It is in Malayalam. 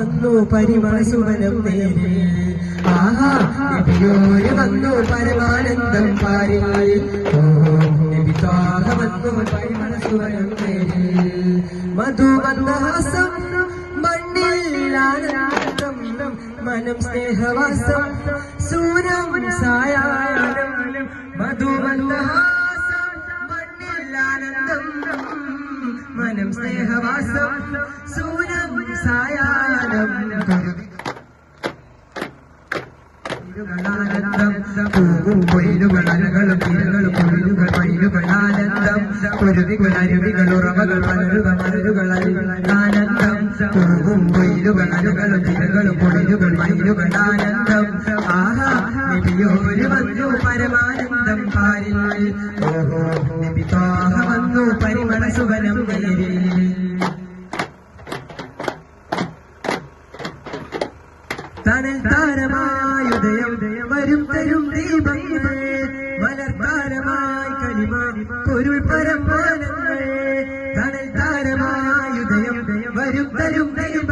വന്നു പരിമള സുവനം നേരിൽ ആഹാ നബിയോര് വന്നു പരമാനന്ദം പാരിൽ നബി ത്വാഹ വന്നു പരിമള സുവനം നേരിൽ മധുമന്ദഹാസം മണ്ണിൽ ആനന്ദം മനം സ്നേഹവാസം സൂനം സായാഹ്നം മധുമന്ദഹാസം മണ്ണിൽ ആനന്ദം മനം സ്നേഹവാസം സൂനം സായാഹ്നം പൂവും പൊയിലുകൾ അലകളും തിരകളും പൊയിലുകൾ പൈലുകൾ ആനന്ദം കുരുവികൾ അരുവികൾ ഉറവകൾ പലരുകൾ മലരുകൾ ആനന്ദം പൂവും പൊയിലുകൾ അലകളും തിരകളും പൊയിലുകൾ പൈലുകൾ ആനന്ദം ആഹാ നബിയോര് വന്നു പരമാനന്ദം പാരിൽ ഓഹോ നബി ത്വാഹ വന്നു പരിമള സുവനം നേരിൽ തനൽ താരമായുദയം വരും തരും ദീപങ്ങൾ മലർത്താരമായി കലിമാനി പൊരുൾ പരമാനങ്ങൾ തനൽ താരമായുദയം വരും തരും ദീപങ്ങൾ